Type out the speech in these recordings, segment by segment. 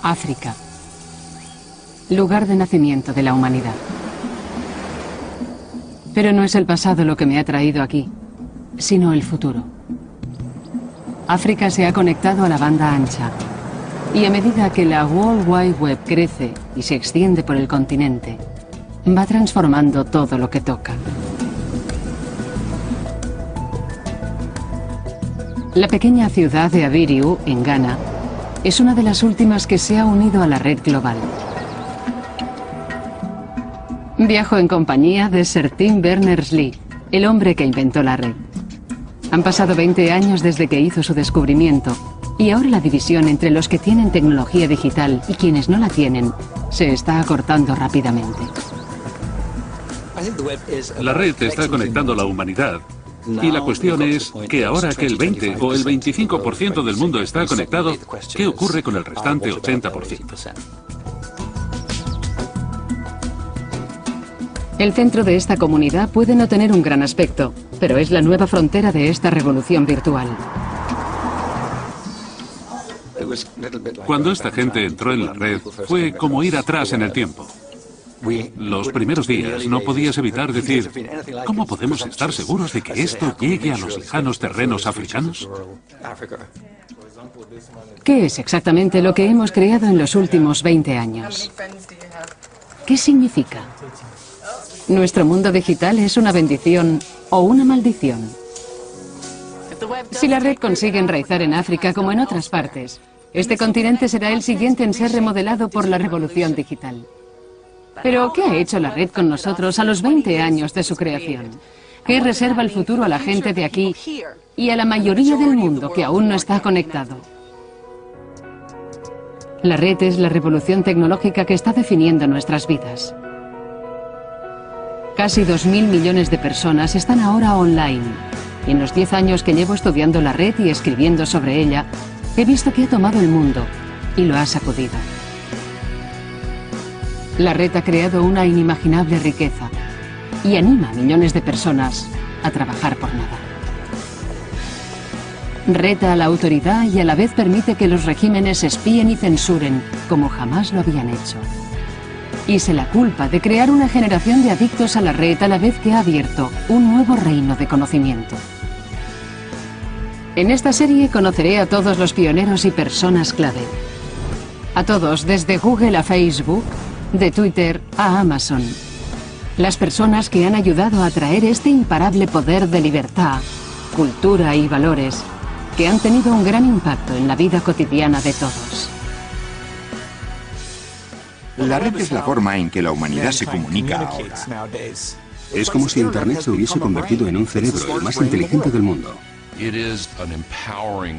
África. Lugar de nacimiento de la humanidad. Pero no es el pasado lo que me ha traído aquí, sino el futuro. África se ha conectado a la banda ancha. Y a medida que la World Wide Web crece y se extiende por el continente, va transformando todo lo que toca. La pequeña ciudad de Abiriu, en Ghana, es una de las últimas que se ha unido a la red global. Viajo en compañía de Sir Tim Berners-Lee, el hombre que inventó la red. Han pasado 20 años desde que hizo su descubrimiento, y ahora la división entre los que tienen tecnología digital y quienes no la tienen se está acortando rápidamente. La red está conectando a la humanidad. Y la cuestión es que ahora que el 20 o el 25% del mundo está conectado, ¿qué ocurre con el restante 80%? El centro de esta comunidad puede no tener un gran aspecto, pero es la nueva frontera de esta revolución virtual. Cuando esta gente entró en la red, fue como ir atrás en el tiempo. Los primeros días no podías evitar decir, ¿cómo podemos estar seguros de que esto llegue a los lejanos terrenos africanos? ¿Qué es exactamente lo que hemos creado en los últimos 20 años? ¿Qué significa? ¿Nuestro mundo digital es una bendición o una maldición? Si la red consigue enraizar en África como en otras partes, este continente será el siguiente en ser remodelado por la revolución digital. Pero, ¿qué ha hecho la red con nosotros a los 20 años de su creación? ¿Qué reserva el futuro a la gente de aquí y a la mayoría del mundo que aún no está conectado? La red es la revolución tecnológica que está definiendo nuestras vidas. Casi 2.000 millones de personas están ahora online. Y en los 10 años que llevo estudiando la red y escribiendo sobre ella, he visto que ha tomado el mundo y lo ha sacudido. La red ha creado una inimaginable riqueza y anima a millones de personas a trabajar por nada. Reta a la autoridad y a la vez permite que los regímenes espíen y censuren como jamás lo habían hecho. Y se la culpa de crear una generación de adictos a la red a la vez que ha abierto un nuevo reino de conocimiento. En esta serie conoceré a todos los pioneros y personas clave. A todos, desde Google a Facebook, de Twitter a Amazon. Las personas que han ayudado a traer este imparable poder de libertad, cultura y valores que han tenido un gran impacto en la vida cotidiana de todos. La red es la forma en que la humanidad se comunica ahora. Es como si Internet se hubiese convertido en un cerebro, el más inteligente del mundo.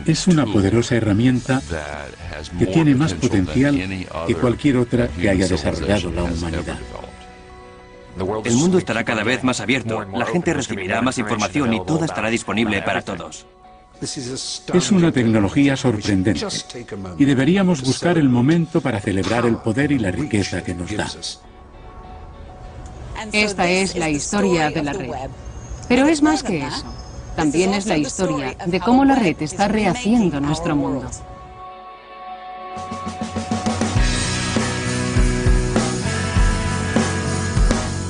Es una poderosa herramienta que tiene más potencial que cualquier otra que haya desarrollado la humanidad. El mundo estará cada vez más abierto, la gente recibirá más información y toda estará disponible para todos. Es una tecnología sorprendente y deberíamos buscar el momento para celebrar el poder y la riqueza que nos da. Esta es la historia de la red. Pero es más que eso. También es la historia de cómo la red está rehaciendo nuestro mundo.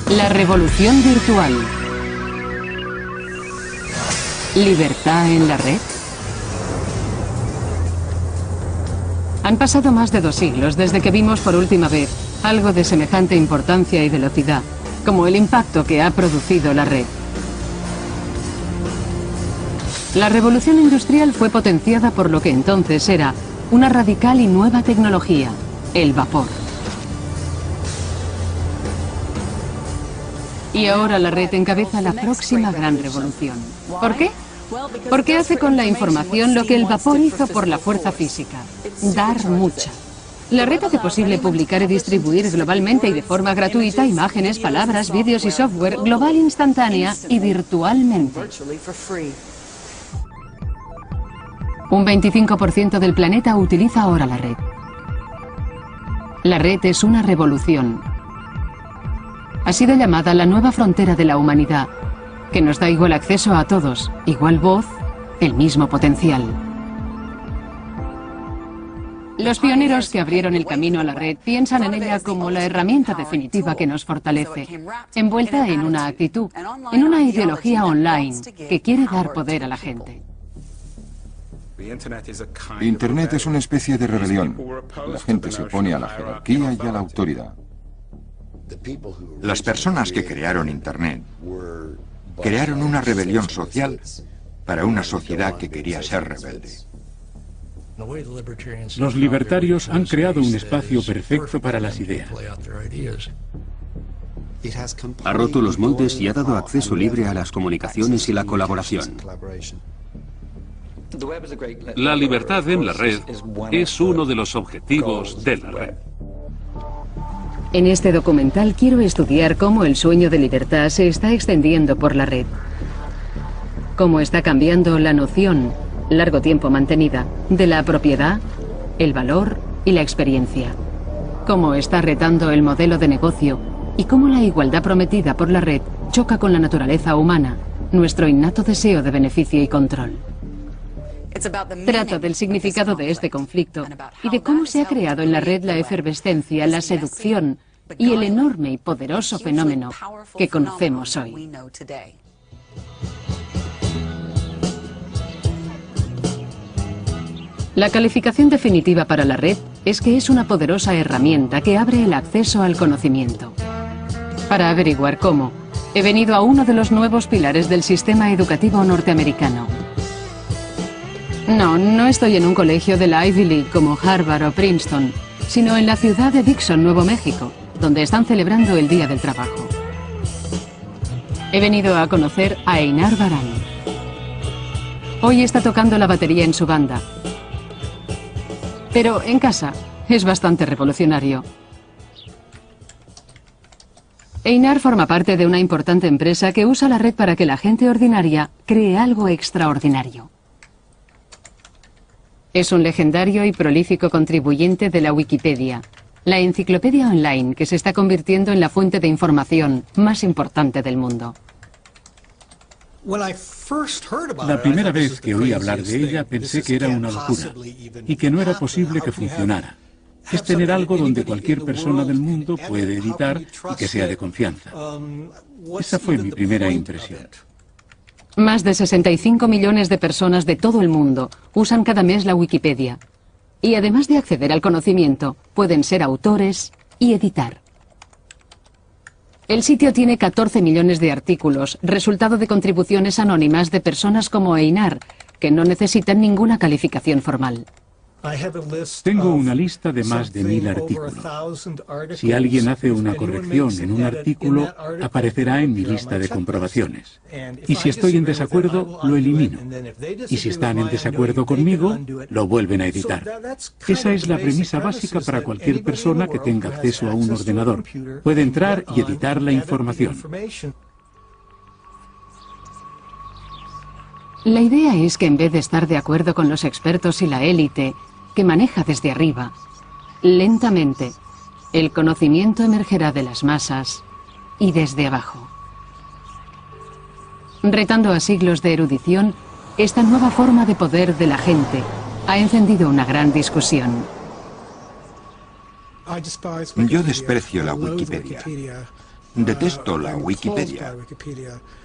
La revolución virtual. ¿Libertad en la red? Han pasado más de 2 siglos desde que vimos por última vez algo de semejante importancia y velocidad, como el impacto que ha producido la red. La revolución industrial fue potenciada por lo que entonces era una radical y nueva tecnología, el vapor. Y ahora la red encabeza la próxima gran revolución. ¿Por qué? Porque hace con la información lo que el vapor hizo por la fuerza física, dar mucha. La red hace posible publicar y distribuir globalmente y de forma gratuita imágenes, palabras, vídeos y software global, instantánea y virtualmente. Un 25% del planeta utiliza ahora la red. La red es una revolución. Ha sido llamada la nueva frontera de la humanidad, que nos da igual acceso a todos, igual voz, el mismo potencial. Los pioneros que abrieron el camino a la red piensan en ella como la herramienta definitiva que nos fortalece, envuelta en una actitud, en una ideología online que quiere dar poder a la gente. Internet es una especie de rebelión. La gente se opone a la jerarquía y a la autoridad. Las personas que crearon Internet crearon una rebelión social para una sociedad que quería ser rebelde. Los libertarios han creado un espacio perfecto para las ideas. Ha roto los moldes y ha dado acceso libre a las comunicaciones y la colaboración. La libertad en la red es uno de los objetivos de la red. En este documental quiero estudiar cómo el sueño de libertad se está extendiendo por la red. Cómo está cambiando la noción, largo tiempo mantenida, de la propiedad, el valor y la experiencia. Cómo está retando el modelo de negocio y cómo la igualdad prometida por la red choca con la naturaleza humana, nuestro innato deseo de beneficio y control. Trata del significado de este conflicto y de cómo se ha creado en la red la efervescencia, la seducción y el enorme y poderoso fenómeno que conocemos hoy. La calificación definitiva para la red es que es una poderosa herramienta que abre el acceso al conocimiento. Para averiguar cómo, he venido a uno de los nuevos pilares del sistema educativo norteamericano. No estoy en un colegio de la Ivy League como Harvard o Princeton, sino en la ciudad de Dixon, Nuevo México, donde están celebrando el Día del Trabajo. He venido a conocer a Einar Barán. Hoy está tocando la batería en su banda, pero en casa es bastante revolucionario. Einar forma parte de una importante empresa que usa la red para que la gente ordinaria cree algo extraordinario. Es un legendario y prolífico contribuyente de la Wikipedia, la enciclopedia online que se está convirtiendo en la fuente de información más importante del mundo. La primera vez que oí hablar de ella pensé que era una locura y que no era posible que funcionara. Es tener algo donde cualquier persona del mundo puede editar y que sea de confianza. Esa fue mi primera impresión. Más de 65 millones de personas de todo el mundo usan cada mes la Wikipedia. Y además de acceder al conocimiento, pueden ser autores y editar. El sitio tiene 14 millones de artículos, resultado de contribuciones anónimas de personas como Einar, que no necesitan ninguna calificación formal. Tengo una lista de más de 1000 artículos. Si alguien hace una corrección en un artículo, aparecerá en mi lista de comprobaciones. Y si estoy en desacuerdo, lo elimino. Y si están en desacuerdo conmigo, lo vuelven a editar. Esa es la premisa básica para cualquier persona que tenga acceso a un ordenador. Puede entrar y editar la información. La idea es que en vez de estar de acuerdo con los expertos y la élite, que maneja desde arriba, lentamente, el conocimiento emergerá de las masas y desde abajo. Retando a siglos de erudición, esta nueva forma de poder de la gente ha encendido una gran discusión. Yo desprecio la Wikipedia. Detesto la Wikipedia.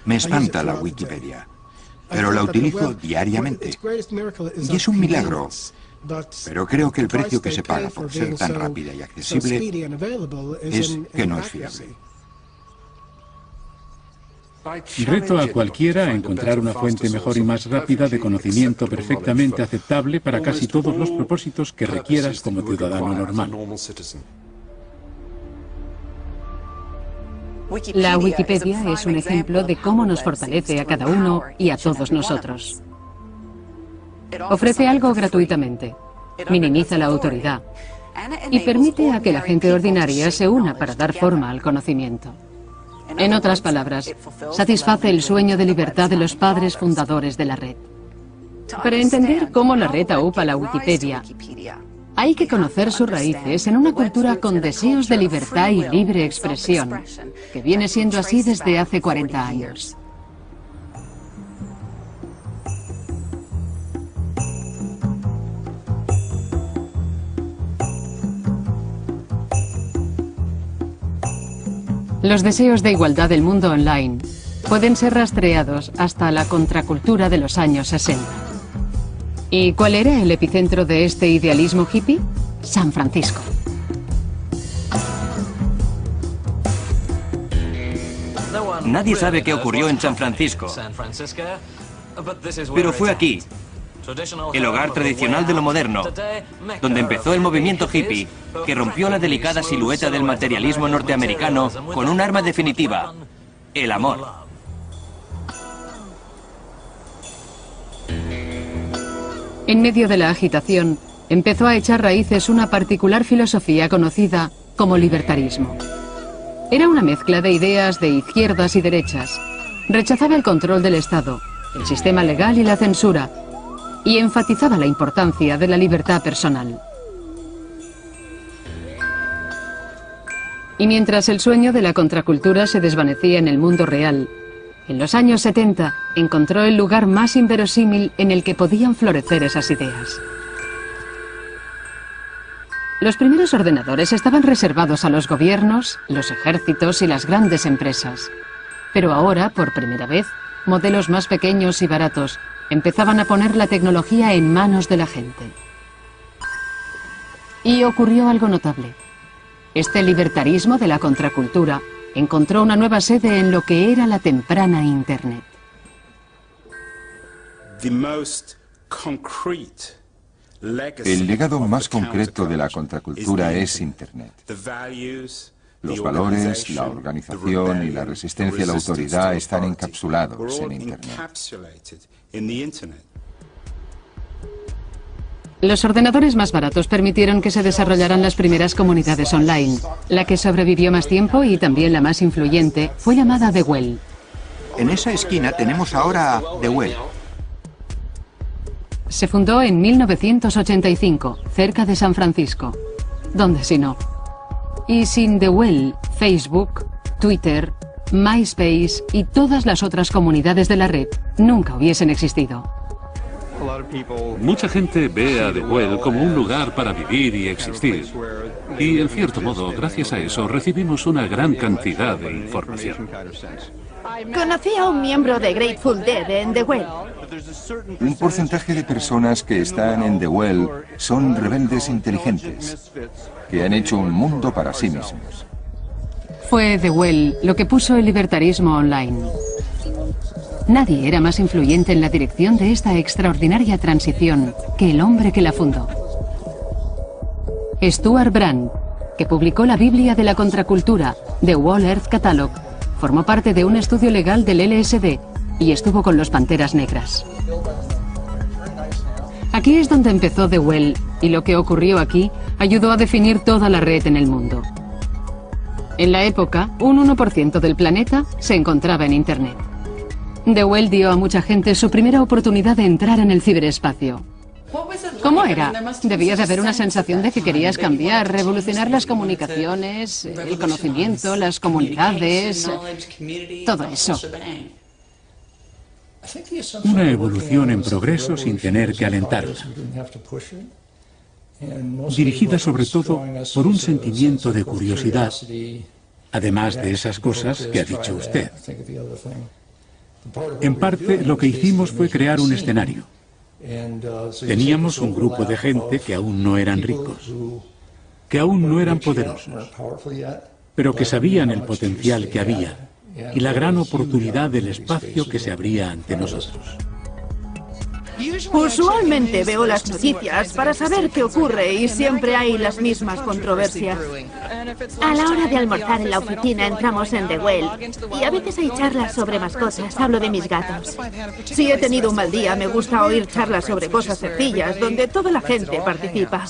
Me espanta la Wikipedia. Pero la utilizo diariamente. Y es un milagro. Pero creo que el precio que se paga por ser tan rápida y accesible es que no es fiable. Reto a cualquiera a encontrar una fuente mejor y más rápida de conocimiento perfectamente aceptable para casi todos los propósitos que requieras como ciudadano normal. La Wikipedia es un ejemplo de cómo nos fortalece a cada uno y a todos nosotros. Ofrece algo gratuitamente, minimiza la autoridad y permite a que la gente ordinaria se una para dar forma al conocimiento. En otras palabras, satisface el sueño de libertad de los padres fundadores de la red. Para entender cómo la red aupa la Wikipedia, hay que conocer sus raíces en una cultura con deseos de libertad y libre expresión, que viene siendo así desde hace 40 años. Los deseos de igualdad del mundo online pueden ser rastreados hasta la contracultura de los años 60. ¿Y cuál era el epicentro de este idealismo hippie? San Francisco. Nadie sabe qué ocurrió en San Francisco, pero fue aquí, el hogar tradicional de lo moderno, donde empezó el movimiento hippie, que rompió la delicada silueta del materialismo norteamericano con un arma definitiva, el amor. En medio de la agitación, empezó a echar raíces una particular filosofía conocida como libertarismo. Era una mezcla de ideas de izquierdas y derechas. Rechazaba el control del Estado, el sistema legal y la censura, y enfatizaba la importancia de la libertad personal. Y mientras el sueño de la contracultura se desvanecía en el mundo real, en los años 70 encontró el lugar más inverosímil en el que podían florecer esas ideas. Los primeros ordenadores estaban reservados a los gobiernos, los ejércitos y las grandes empresas. Pero ahora, por primera vez, modelos más pequeños y baratos empezaban a poner la tecnología en manos de la gente. Y ocurrió algo notable. Este libertarismo de la contracultura encontró una nueva sede en lo que era la temprana Internet. El legado más concreto de la contracultura es Internet. Los valores, la organización y la resistencia a la autoridad están encapsulados en Internet. Los ordenadores más baratos permitieron que se desarrollaran las primeras comunidades online. La que sobrevivió más tiempo y también la más influyente fue llamada The Well. En esa esquina tenemos ahora The Well. Se fundó en 1985, cerca de San Francisco. ¿Dónde si no? Y sin The Well, Facebook, Twitter, MySpace y todas las otras comunidades de la red nunca hubiesen existido. Mucha gente ve a The Well como un lugar para vivir y existir. Y en cierto modo, gracias a eso, recibimos una gran cantidad de información. Conocí a un miembro de Grateful Dead en The Well. Un porcentaje de personas que están en The Well son rebeldes inteligentes, que han hecho un mundo para sí mismos. Fue The Well lo que puso el libertarismo online. Nadie era más influyente en la dirección de esta extraordinaria transición que el hombre que la fundó. Stuart Brand, que publicó la Biblia de la contracultura, The Whole Earth Catalog, formó parte de un estudio legal del LSD y estuvo con los Panteras Negras. Aquí es donde empezó The Well, y lo que ocurrió aquí ayudó a definir toda la red en el mundo. En la época, un 1% del planeta se encontraba en Internet. The Well dio a mucha gente su primera oportunidad de entrar en el ciberespacio. ¿Cómo era? Debía de haber una sensación de que querías cambiar, revolucionar las comunicaciones, el conocimiento, las comunidades, todo eso. Una evolución en progreso sin tener que alentarla. Dirigida sobre todo por un sentimiento de curiosidad, además de esas cosas que ha dicho usted. En parte, lo que hicimos fue crear un escenario. Teníamos un grupo de gente que aún no eran ricos, que aún no eran poderosos, pero que sabían el potencial que había y la gran oportunidad del espacio que se abría ante nosotros. Usualmente veo las noticias para saber qué ocurre y siempre hay las mismas controversias. A la hora de almorzar en la oficina entramos en The Well y a veces hay charlas sobre mascotas. Hablo de mis gatos. Si he tenido un mal día, me gusta oír charlas sobre cosas sencillas donde toda la gente participa.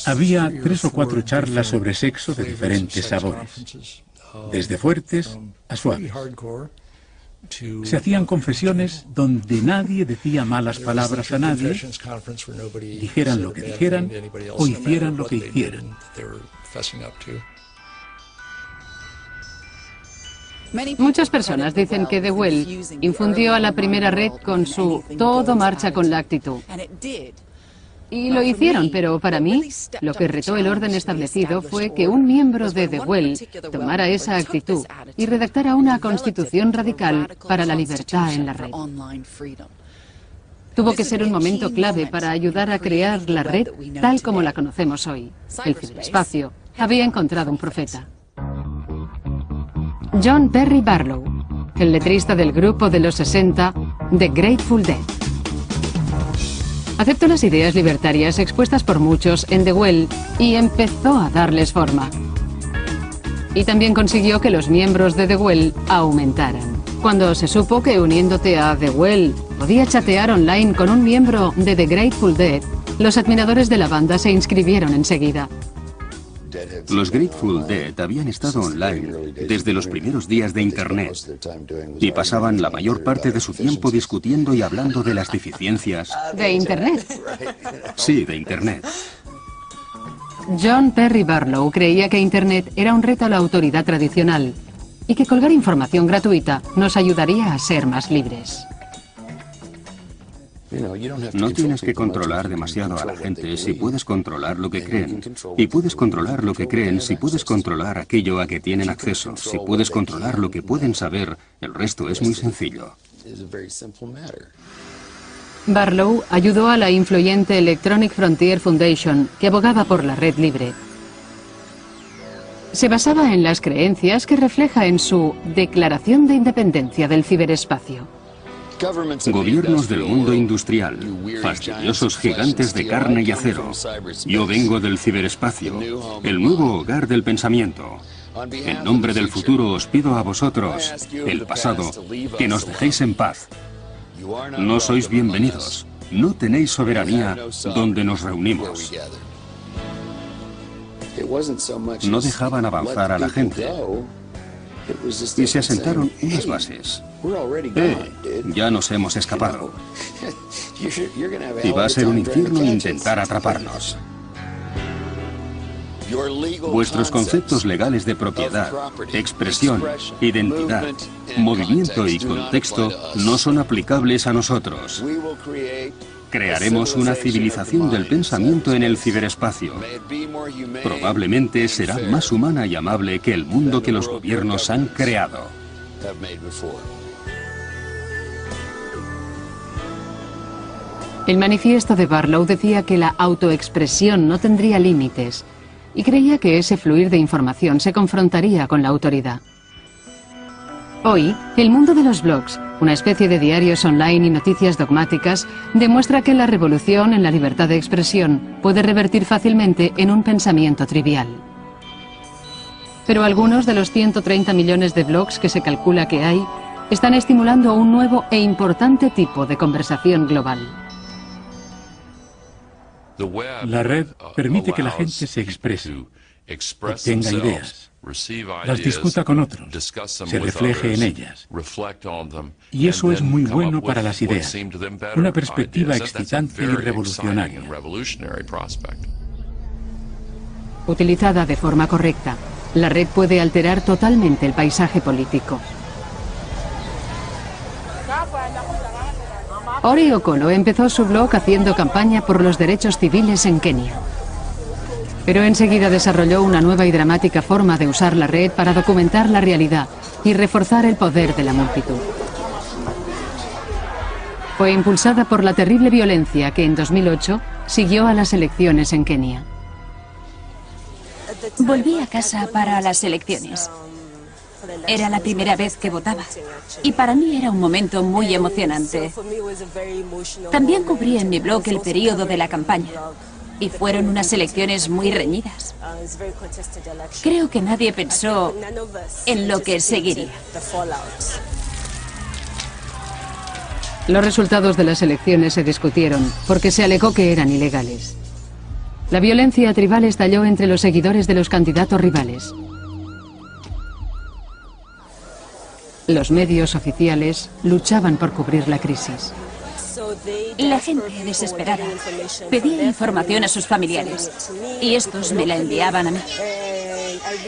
Había 3 o 4 charlas sobre sexo de diferentes sabores, desde fuertes a suaves. Se hacían confesiones donde nadie decía malas palabras a nadie, dijeran lo que dijeran o hicieran lo que hicieran. Muchas personas dicen que The Well infundió a la primera red con su "todo marcha con la actitud". Y lo hicieron, pero para mí, lo que retó el orden establecido fue que un miembro de The Well tomara esa actitud y redactara una constitución radical para la libertad en la red. Tuvo que ser un momento clave para ayudar a crear la red tal como la conocemos hoy. El ciberespacio había encontrado un profeta. John Perry Barlow, el letrista del grupo de los 60, The Grateful Dead. Aceptó las ideas libertarias expuestas por muchos en The Well y empezó a darles forma. Y también consiguió que los miembros de The Well aumentaran. Cuando se supo que uniéndote a The Well podía chatear online con un miembro de The Grateful Dead, los admiradores de la banda se inscribieron enseguida. Los Grateful Dead habían estado online desde los primeros días de Internet y pasaban la mayor parte de su tiempo discutiendo y hablando de las deficiencias. ¿De Internet? Sí, de Internet. John Perry Barlow creía que Internet era un reto a la autoridad tradicional y que colgar información gratuita nos ayudaría a ser más libres. No tienes que controlar demasiado a la gente si puedes controlar lo que creen. Y puedes controlar lo que creen si puedes controlar aquello a que tienen acceso. Si puedes controlar lo que pueden saber, el resto es muy sencillo. Barlow ayudó a la influyente Electronic Frontier Foundation, que abogaba por la red libre. Se basaba en las creencias que refleja en su Declaración de Independencia del Ciberespacio. Gobiernos del mundo industrial, fastidiosos gigantes de carne y acero. Yo vengo del ciberespacio, el nuevo hogar del pensamiento. En nombre del futuro os pido a vosotros, el pasado, que nos dejéis en paz. No sois bienvenidos, no tenéis soberanía donde nos reunimos. No dejaban avanzar a la gente. Y se asentaron unas bases. Ya nos hemos escapado. Y va a ser un infierno intentar atraparnos. Vuestros conceptos legales de propiedad, expresión, identidad, movimiento y contexto no son aplicables a nosotros. Crearemos una civilización del pensamiento en el ciberespacio. Probablemente será más humana y amable que el mundo que los gobiernos han creado. El manifiesto de Barlow decía que la autoexpresión no tendría límites y creía que ese fluir de información se confrontaría con la autoridad. Hoy, el mundo de los blogs, una especie de diarios online y noticias dogmáticas, demuestra que la revolución en la libertad de expresión puede revertir fácilmente en un pensamiento trivial. Pero algunos de los 130 millones de blogs que se calcula que hay están estimulando un nuevo e importante tipo de conversación global. La red permite que la gente se exprese, obtenga ideas, las discuta con otros, se refleje en ellas. Y eso es muy bueno para las ideas, una perspectiva excitante y revolucionaria. Utilizada de forma correcta, la red puede alterar totalmente el paisaje político. Ori Okolo empezó su blog haciendo campaña por los derechos civiles en Kenia. Pero enseguida desarrolló una nueva y dramática forma de usar la red para documentar la realidad y reforzar el poder de la multitud. Fue impulsada por la terrible violencia que en 2008 siguió a las elecciones en Kenia. Volví a casa para las elecciones. Era la primera vez que votaba y para mí era un momento muy emocionante. También cubrí en mi blog el periodo de la campaña y fueron unas elecciones muy reñidas. Creo que nadie pensó en lo que seguiría. Los resultados de las elecciones se discutieron porque se alegó que eran ilegales. La violencia tribal estalló entre los seguidores de los candidatos rivales. Los medios oficiales luchaban por cubrir la crisis. La gente desesperada pedía información a sus familiares y estos me la enviaban a mí.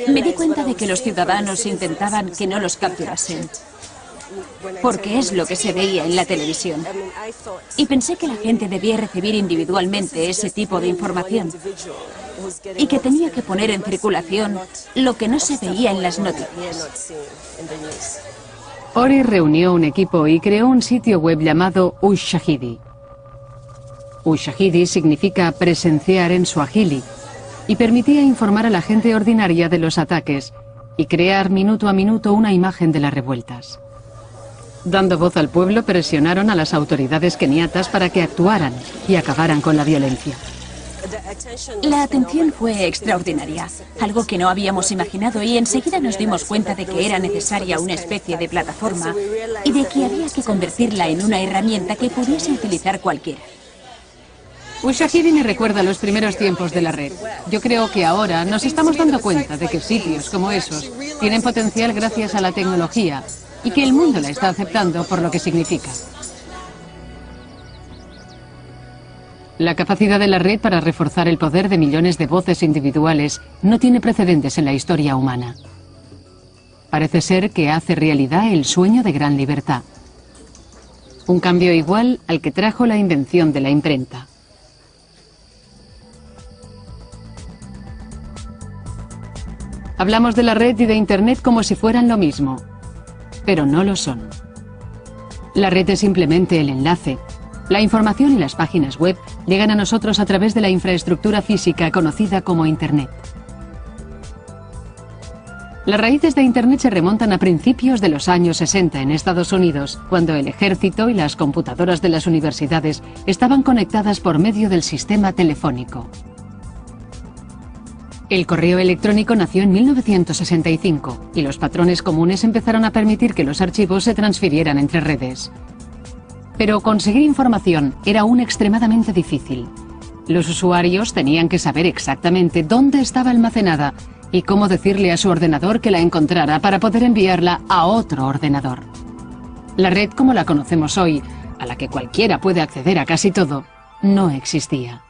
Me di cuenta de que los ciudadanos intentaban que no los capturasen. porque es lo que se veía en la televisión. Y pensé que la gente debía recibir individualmente ese tipo de información y que tenía que poner en circulación lo que no se veía en las noticias. Ori reunió un equipo y creó un sitio web llamado Ushahidi. Ushahidi significa presenciar en suajili y permitía informar a la gente ordinaria de los ataques y crear minuto a minuto una imagen de las revueltas. Dando voz al pueblo, presionaron a las autoridades keniatas para que actuaran y acabaran con la violencia. La atención fue extraordinaria, algo que no habíamos imaginado, y enseguida nos dimos cuenta de que era necesaria una especie de plataforma y de que había que convertirla en una herramienta que pudiese utilizar cualquiera. Ushahidi me recuerda los primeros tiempos de la red. Yo creo que ahora nos estamos dando cuenta de que sitios como esos tienen potencial gracias a la tecnología y que el mundo la está aceptando por lo que significa. La capacidad de la red para reforzar el poder de millones de voces individuales no tiene precedentes en la historia humana. Parece ser que hace realidad el sueño de gran libertad. Un cambio igual al que trajo la invención de la imprenta. Hablamos de la red y de Internet como si fueran lo mismo, pero no lo son. La red es simplemente el enlace. La información y las páginas web llegan a nosotros a través de la infraestructura física conocida como Internet. Las raíces de Internet se remontan a principios de los años 60 en Estados Unidos, cuando el ejército y las computadoras de las universidades estaban conectadas por medio del sistema telefónico. El correo electrónico nació en 1965 y los patrones comunes empezaron a permitir que los archivos se transfirieran entre redes. Pero conseguir información era aún extremadamente difícil. Los usuarios tenían que saber exactamente dónde estaba almacenada y cómo decirle a su ordenador que la encontrara para poder enviarla a otro ordenador. La red como la conocemos hoy, a la que cualquiera puede acceder a casi todo, no existía.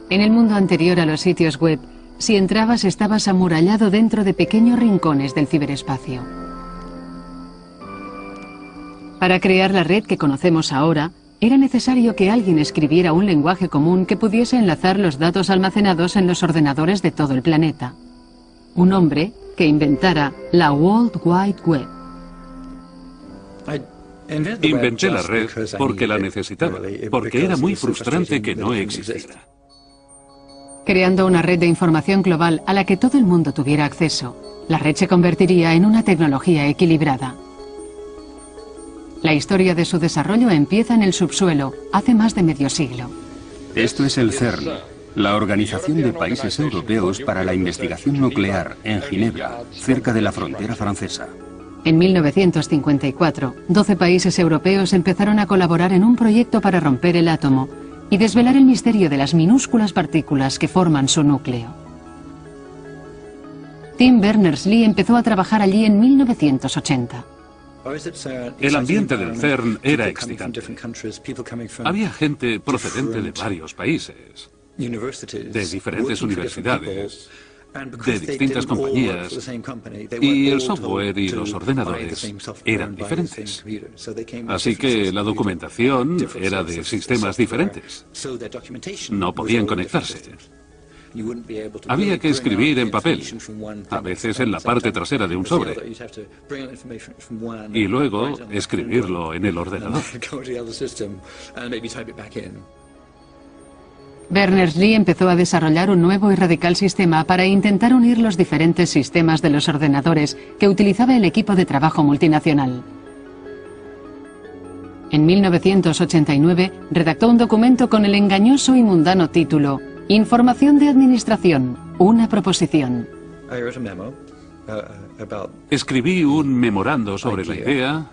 En el mundo anterior a los sitios web, si entrabas estabas amurallado dentro de pequeños rincones del ciberespacio. Para crear la red que conocemos ahora, era necesario que alguien escribiera un lenguaje común que pudiese enlazar los datos almacenados en los ordenadores de todo el planeta. Un hombre que inventara la World Wide Web. Inventé la red porque la necesitaba, porque era muy frustrante que no existiera. Creando una red de información global a la que todo el mundo tuviera acceso, la red se convertiría en una tecnología equilibrada. La historia de su desarrollo empieza en el subsuelo, hace más de medio siglo. Esto es el CERN, la Organización de Países Europeos para la Investigación Nuclear, en Ginebra, cerca de la frontera francesa. En 1954, 12 países europeos empezaron a colaborar en un proyecto para romper el átomo y desvelar el misterio de las minúsculas partículas que forman su núcleo. Tim Berners-Lee empezó a trabajar allí en 1980. El ambiente del CERN era excitante. Había gente procedente de varios países, de diferentes universidades, de distintas compañías, y el software y los ordenadores eran diferentes. Así que la documentación era de sistemas diferentes. No podían conectarse. Había que escribir en papel, a veces en la parte trasera de un sobre, y luego escribirlo en el ordenador. Berners-Lee empezó a desarrollar un nuevo y radical sistema para intentar unir los diferentes sistemas de los ordenadores que utilizaba el equipo de trabajo multinacional. En 1989 redactó un documento con el engañoso y mundano título Información de Administración, una proposición. Escribí un memorando sobre la idea,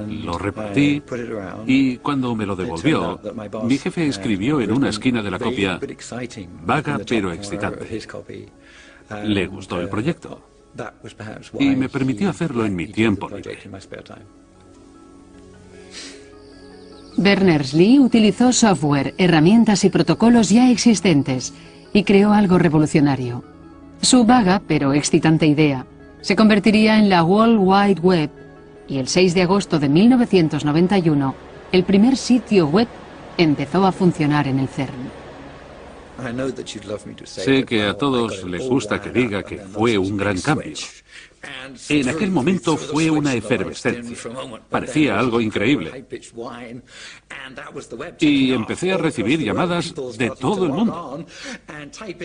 lo repartí y cuando me lo devolvió, mi jefe escribió en una esquina de la copia, vaga pero excitante. Le gustó el proyecto y me permitió hacerlo en mi tiempo libre. Berners-Lee utilizó software, herramientas y protocolos ya existentes y creó algo revolucionario. Su vaga pero excitante idea se convertiría en la World Wide Web y el 6 de agosto de 1991 el primer sitio web empezó a funcionar en el CERN. Sé que a todos les gusta que diga que fue un gran cambio. En aquel momento fue una efervescencia. Parecía algo increíble. Y empecé a recibir llamadas de todo el mundo.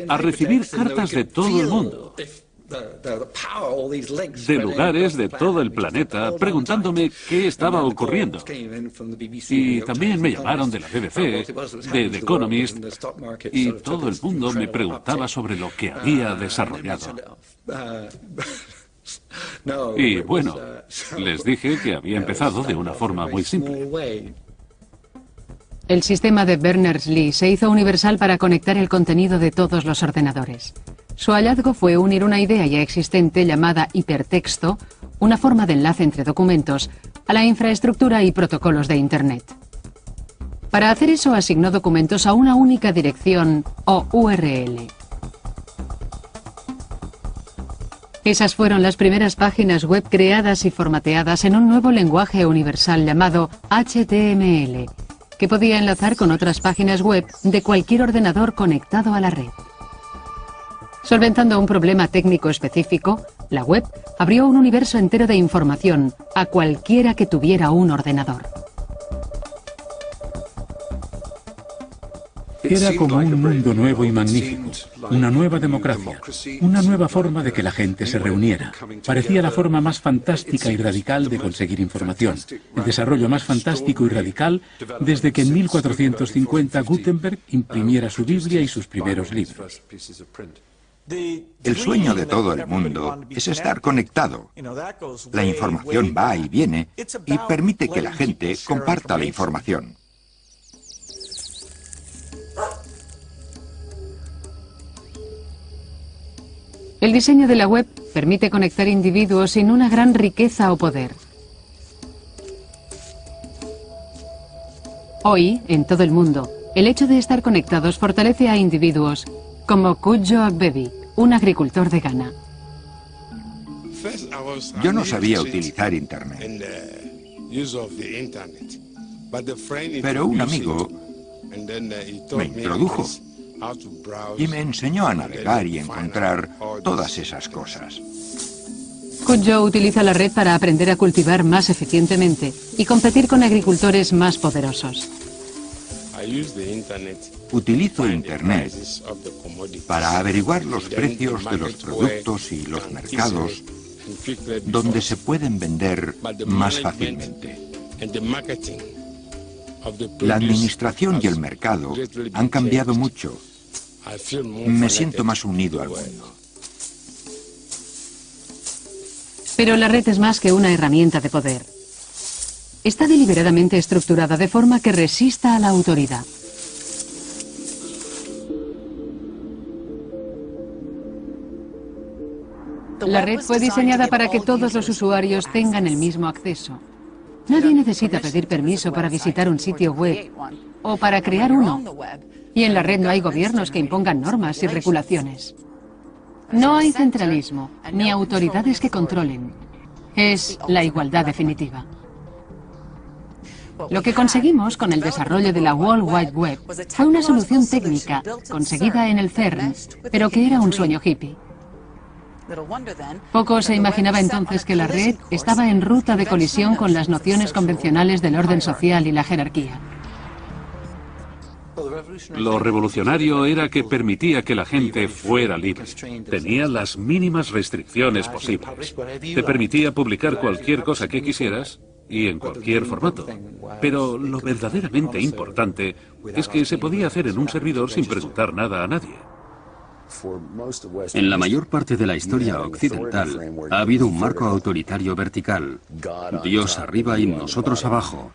A recibir cartas de todo el mundo. De lugares de todo el planeta preguntándome qué estaba ocurriendo. Y también me llamaron de la BBC, de The Economist, y todo el mundo me preguntaba sobre lo que había desarrollado. Y bueno, les dije que había empezado de una forma muy simple. El sistema de Berners-Lee se hizo universal para conectar el contenido de todos los ordenadores. Su hallazgo fue unir una idea ya existente llamada hipertexto, una forma de enlace entre documentos, a la infraestructura y protocolos de Internet. Para hacer eso asignó documentos a una única dirección o URL. Esas fueron las primeras páginas web creadas y formateadas en un nuevo lenguaje universal llamado HTML, que podía enlazar con otras páginas web de cualquier ordenador conectado a la red. Solventando un problema técnico específico, la web abrió un universo entero de información a cualquiera que tuviera un ordenador. Era como un mundo nuevo y magnífico, una nueva democracia, una nueva forma de que la gente se reuniera. Parecía la forma más fantástica y radical de conseguir información, el desarrollo más fantástico y radical desde que en 1450 Gutenberg imprimiera su Biblia y sus primeros libros. El sueño de todo el mundo es estar conectado. La información va y viene y permite que la gente comparta la información. El diseño de la web permite conectar individuos sin una gran riqueza o poder. Hoy, en todo el mundo, el hecho de estar conectados fortalece a individuos como Kudjo Agbebi, un agricultor de Ghana. Yo no sabía utilizar Internet, pero un amigo me introdujo y me enseñó a navegar y encontrar todas esas cosas. Kudjo utiliza la red para aprender a cultivar más eficientemente y competir con agricultores más poderosos. Utilizo Internet para averiguar los precios de los productos y los mercados donde se pueden vender más fácilmente. La administración y el mercado han cambiado mucho. Me siento más unido al mundo. Pero la red es más que una herramienta de poder. Está deliberadamente estructurada de forma que resista a la autoridad. La red fue diseñada para que todos los usuarios tengan el mismo acceso. Nadie necesita pedir permiso para visitar un sitio web o para crear uno. Y en la red no hay gobiernos que impongan normas y regulaciones. No hay centralismo, ni autoridades que controlen. Es la igualdad definitiva. Lo que conseguimos con el desarrollo de la World Wide Web fue una solución técnica conseguida en el CERN, pero que era un sueño hippie. Poco se imaginaba entonces que la red estaba en ruta de colisión con las nociones convencionales del orden social y la jerarquía. Lo revolucionario era que permitía que la gente fuera libre. Tenía las mínimas restricciones posibles. Te permitía publicar cualquier cosa que quisieras y en cualquier formato. Pero lo verdaderamente importante es que se podía hacer en un servidor sin preguntar nada a nadie. En la mayor parte de la historia occidental ha habido un marco autoritario vertical. Dios arriba y nosotros abajo.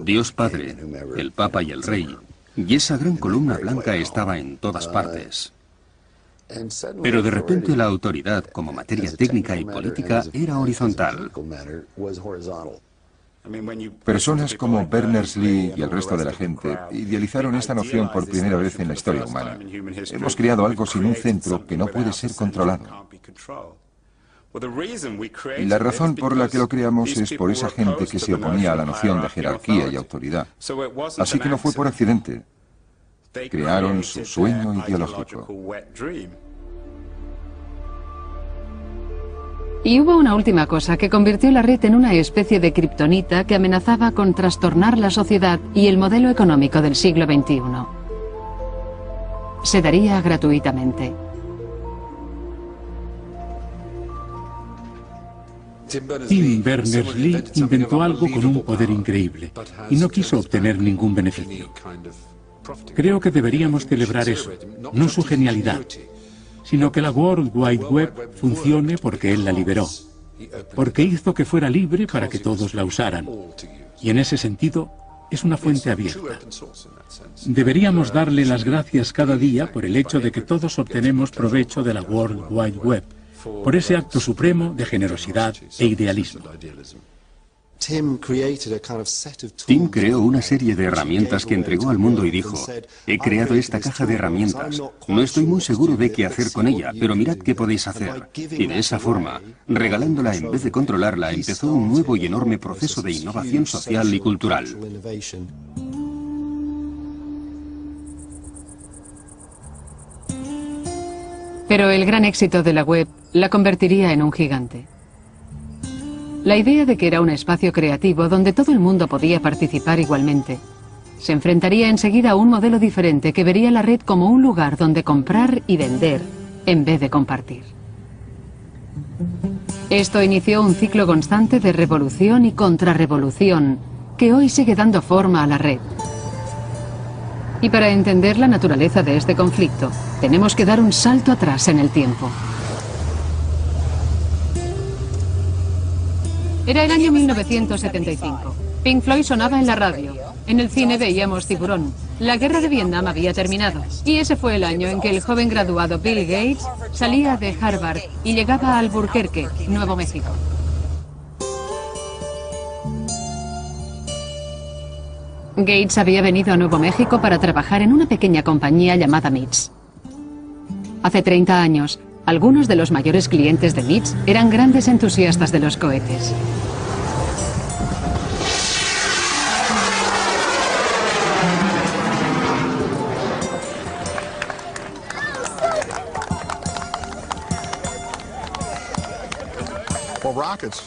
Dios Padre, el Papa y el Rey. Y esa gran columna blanca estaba en todas partes. Pero de repente la autoridad como materia técnica y política era horizontal. Personas como Berners-Lee y el resto de la gente idealizaron esta noción por primera vez en la historia humana. Hemos creado algo sin un centro que no puede ser controlado. La razón por la que lo creamos es por esa gente que se oponía a la noción de jerarquía y autoridad. Así que no fue por accidente. Crearon su sueño ideológico. Y hubo una última cosa que convirtió la red en una especie de kriptonita que amenazaba con trastornar la sociedad y el modelo económico del siglo XXI. Se daría gratuitamente. Tim Berners-Lee inventó algo con un poder increíble y no quiso obtener ningún beneficio. Creo que deberíamos celebrar eso, no su genialidad, sino que la World Wide Web funcione porque él la liberó, porque hizo que fuera libre para que todos la usaran. Y en ese sentido, es una fuente abierta. Deberíamos darle las gracias cada día por el hecho de que todos obtenemos provecho de la World Wide Web, por ese acto supremo de generosidad e idealismo. Tim creó una serie de herramientas que entregó al mundo y dijo: he creado esta caja de herramientas. No estoy muy seguro de qué hacer con ella, pero mirad qué podéis hacer. Y de esa forma, regalándola en vez de controlarla, empezó un nuevo y enorme proceso de innovación social y cultural. Pero el gran éxito de la web la convertiría en un gigante. La idea de que era un espacio creativo donde todo el mundo podía participar igualmente se enfrentaría enseguida a un modelo diferente que vería la red como un lugar donde comprar y vender en vez de compartir. Esto inició un ciclo constante de revolución y contrarrevolución que hoy sigue dando forma a la red. Y para entender la naturaleza de este conflicto, tenemos que dar un salto atrás en el tiempo. Era el año 1975. Pink Floyd sonaba en la radio. En el cine veíamos Tiburón. La guerra de Vietnam había terminado. Y ese fue el año en que el joven graduado Bill Gates salía de Harvard y llegaba a Albuquerque, Nuevo México. Gates había venido a Nuevo México para trabajar en una pequeña compañía llamada MITS. Hace 30 años, algunos de los mayores clientes de MITS eran grandes entusiastas de los cohetes.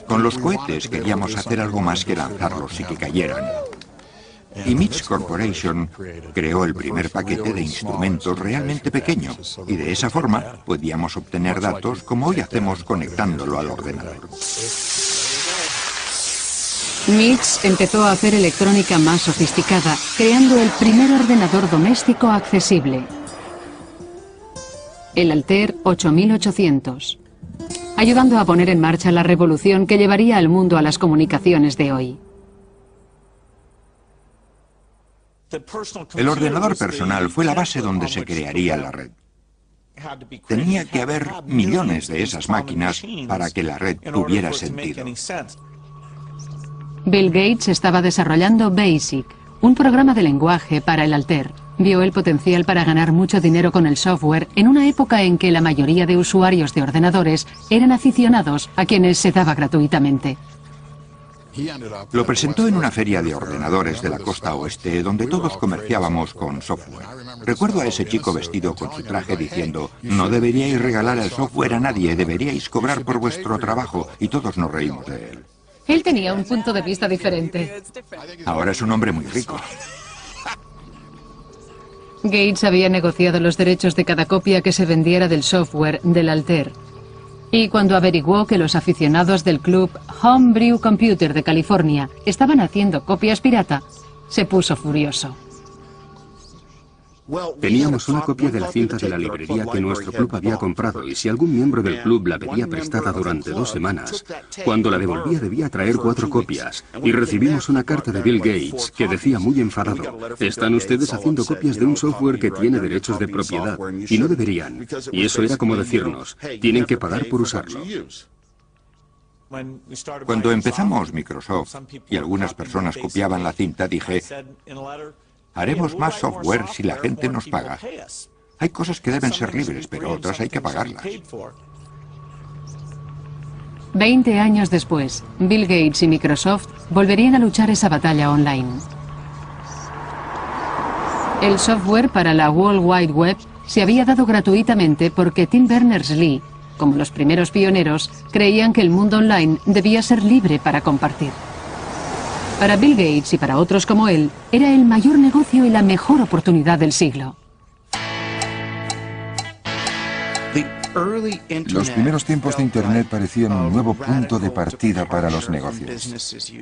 Con los cohetes queríamos hacer algo más que lanzarlos y que cayeran. Y MITS Corporation creó el primer paquete de instrumentos realmente pequeño, y de esa forma podíamos obtener datos como hoy hacemos conectándolo al ordenador. MITS empezó a hacer electrónica más sofisticada, creando el primer ordenador doméstico accesible, el Altair 8800, ayudando a poner en marcha la revolución que llevaría al mundo a las comunicaciones de hoy. El ordenador personal fue la base donde se crearía la red. Tenía que haber millones de esas máquinas para que la red tuviera sentido. Bill Gates estaba desarrollando BASIC, un programa de lenguaje para el Altair. Vio el potencial para ganar mucho dinero con el software en una época en que la mayoría de usuarios de ordenadores eran aficionados a quienes se daba gratuitamente. Lo presentó en una feria de ordenadores de la costa oeste, donde todos comerciábamos con software. Recuerdo a ese chico vestido con su traje diciendo: no deberíais regalar el software a nadie, deberíais cobrar por vuestro trabajo, y todos nos reímos de él. Él tenía un punto de vista diferente. Ahora es un hombre muy rico. Gates había negociado los derechos de cada copia que se vendiera del software del Altair. Y cuando averiguó que los aficionados del club Homebrew Computer de California estaban haciendo copias pirata, se puso furioso. Teníamos una copia de la cinta de la librería que nuestro club había comprado, y si algún miembro del club la pedía prestada durante 2 semanas, cuando la devolvía debía traer 4 copias, y recibimos una carta de Bill Gates que decía muy enfadado: están ustedes haciendo copias de un software que tiene derechos de propiedad, y no deberían. Y eso era como decirnos: tienen que pagar por usarlo. Cuando empezamos Microsoft y algunas personas copiaban la cinta, dije, haremos más software si la gente nos paga. Hay cosas que deben ser libres, pero otras hay que pagarlas. 20 años después, Bill Gates y Microsoft volverían a luchar esa batalla online. El software para la World Wide Web se había dado gratuitamente porque Tim Berners-Lee, como los primeros pioneros, creían que el mundo online debía ser libre para compartir. Para Bill Gates y para otros como él, era el mayor negocio y la mejor oportunidad del siglo. Los primeros tiempos de Internet parecían un nuevo punto de partida para los negocios.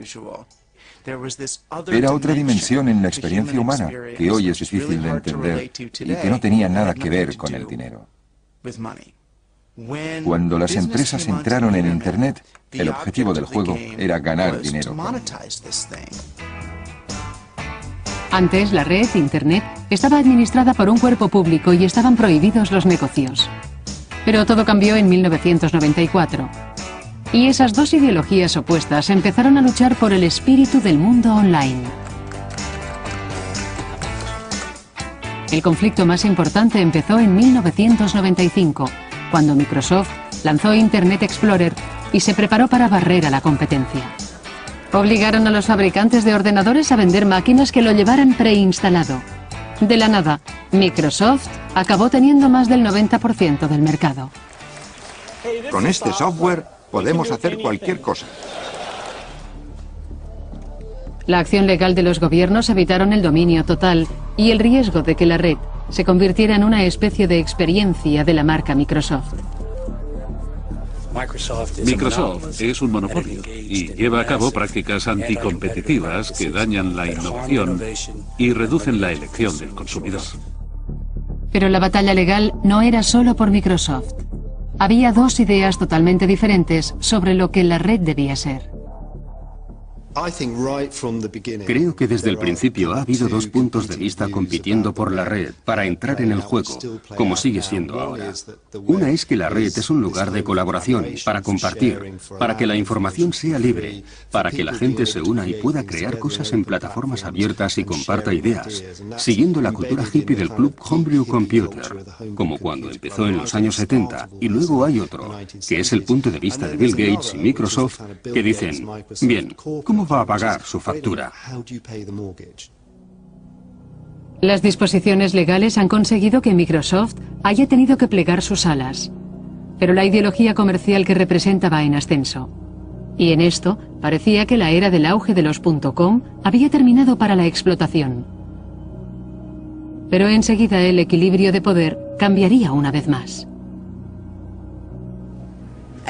Era otra dimensión en la experiencia humana que hoy es difícil de entender y que no tenía nada que ver con el dinero. Cuando las empresas entraron en Internet, el objetivo del juego era ganar dinero. Antes, la red, Internet, estaba administrada por un cuerpo público y estaban prohibidos los negocios. Pero todo cambió en 1994. Y esas dos ideologías opuestas empezaron a luchar por el espíritu del mundo online. El conflicto más importante empezó en 1995, cuando Microsoft lanzó Internet Explorer y se preparó para barrer a la competencia. Obligaron a los fabricantes de ordenadores a vender máquinas que lo llevaran preinstalado. De la nada, Microsoft acabó teniendo más del 90% del mercado. Con este software podemos hacer cualquier cosa. La acción legal de los gobiernos evitaron el dominio total y el riesgo de que la red se convirtiera en una especie de experiencia de la marca Microsoft. Microsoft es un monopolio y lleva a cabo prácticas anticompetitivas que dañan la innovación y reducen la elección del consumidor. Pero la batalla legal no era solo por Microsoft. Había dos ideas totalmente diferentes sobre lo que la red debía ser. Creo que desde el principio ha habido dos puntos de vista compitiendo por la red para entrar en el juego, como sigue siendo ahora. Una es que la red es un lugar de colaboración, para compartir, para que la información sea libre, para que la gente se una y pueda crear cosas en plataformas abiertas y comparta ideas, siguiendo la cultura hippie del club Homebrew Computer, como cuando empezó en los años 70, y luego hay otro, que es el punto de vista de Bill Gates y Microsoft, que dicen, bien, ¿cómo va a pagar su factura? Las disposiciones legales han conseguido que Microsoft haya tenido que plegar sus alas. Pero la ideología comercial que representa va en ascenso. Y en esto parecía que la era del auge de los .com había terminado para la explotación. Pero enseguida el equilibrio de poder cambiaría una vez más.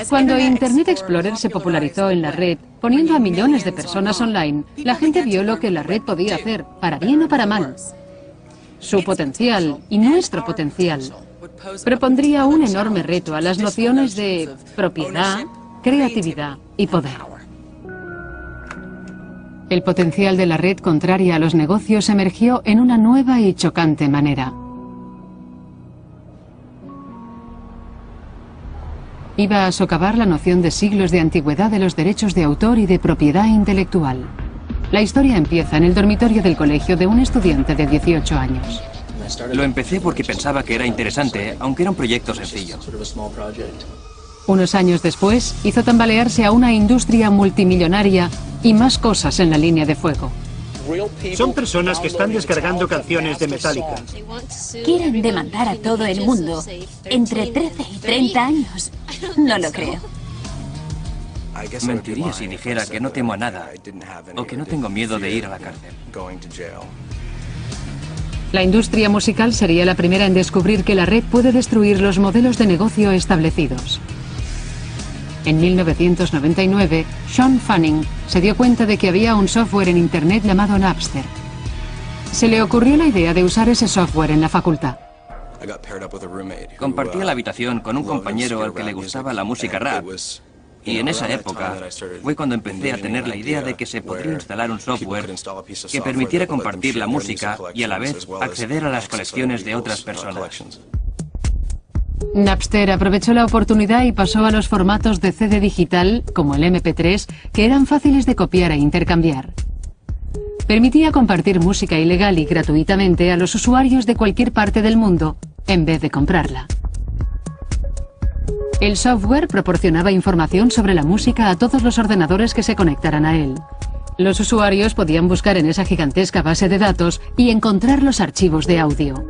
Cuando Internet Explorer se popularizó en la red, poniendo a millones de personas online, la gente vio lo que la red podía hacer, para bien o para mal. Su potencial y nuestro potencial propondría un enorme reto a las nociones de propiedad, creatividad y poder. El potencial de la red contraria a los negocios emergió en una nueva y chocante manera. Iba a socavar la noción de siglos de antigüedad de los derechos de autor y de propiedad intelectual. La historia empieza en el dormitorio del colegio de un estudiante de 18 años. Lo empecé porque pensaba que era interesante, aunque era un proyecto sencillo. Unos años después, hizo tambalearse a una industria multimillonaria y más cosas en la línea de fuego. Son personas que están descargando canciones de Metallica. Quieren demandar a todo el mundo entre 13 y 30 años. No lo creo. Mentiría si dijera que no temo a nada o que no tengo miedo de ir a la cárcel. La industria musical sería la primera en descubrir que la red puede destruir los modelos de negocio establecidos. En 1999, Sean Fanning se dio cuenta de que había un software en Internet llamado Napster. Se le ocurrió la idea de usar ese software en la facultad. Compartía la habitación con un compañero al que le gustaba la música rap. Y en esa época fue cuando empecé a tener la idea de que se podría instalar un software que permitiera compartir la música y a la vez acceder a las colecciones de otras personas. Napster aprovechó la oportunidad y pasó a los formatos de CD digital, como el MP3, que eran fáciles de copiar e intercambiar. Permitía compartir música ilegal y gratuitamente a los usuarios de cualquier parte del mundo, en vez de comprarla. El software proporcionaba información sobre la música a todos los ordenadores que se conectaran a él. Los usuarios podían buscar en esa gigantesca base de datos y encontrar los archivos de audio.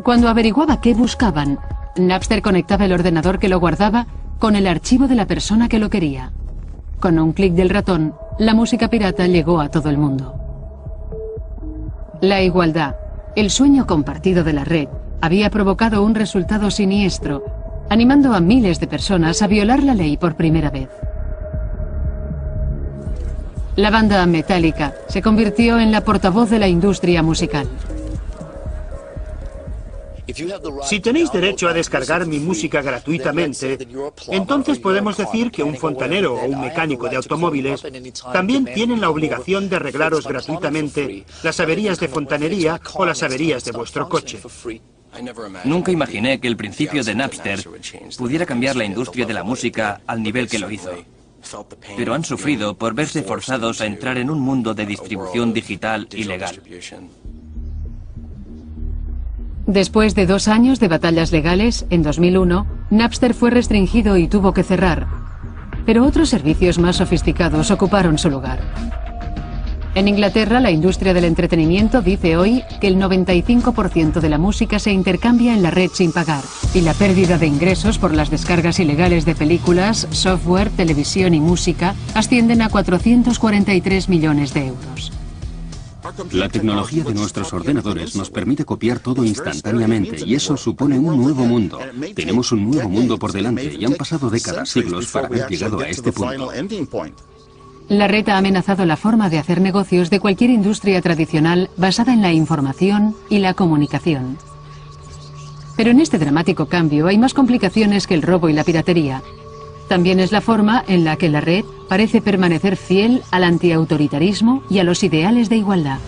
Cuando averiguaba qué buscaban, Napster conectaba el ordenador que lo guardaba con el archivo de la persona que lo quería. Con un clic del ratón, la música pirata llegó a todo el mundo. La igualdad, el sueño compartido de la red, había provocado un resultado siniestro, animando a miles de personas a violar la ley por primera vez. La banda Metallica se convirtió en la portavoz de la industria musical. Si tenéis derecho a descargar mi música gratuitamente, entonces podemos decir que un fontanero o un mecánico de automóviles también tienen la obligación de arreglaros gratuitamente las averías de fontanería o las averías de vuestro coche. Nunca imaginé que el principio de Napster pudiera cambiar la industria de la música al nivel que lo hizo. Pero han sufrido por verse forzados a entrar en un mundo de distribución digital ilegal. Después de 2 años de batallas legales, en 2001, Napster fue restringido y tuvo que cerrar. Pero otros servicios más sofisticados ocuparon su lugar. En Inglaterra, la industria del entretenimiento dice hoy que el 95% de la música se intercambia en la red sin pagar, y la pérdida de ingresos por las descargas ilegales de películas, software, televisión y música ascienden a 443 millones de euros. La tecnología de nuestros ordenadores nos permite copiar todo instantáneamente y eso supone un nuevo mundo. Tenemos un nuevo mundo por delante y han pasado décadas, siglos para haber llegado a este punto. La red ha amenazado la forma de hacer negocios de cualquier industria tradicional basada en la información y la comunicación. Pero en este dramático cambio hay más complicaciones que el robo y la piratería. También es la forma en la que la red parece permanecer fiel al antiautoritarismo y a los ideales de igualdad.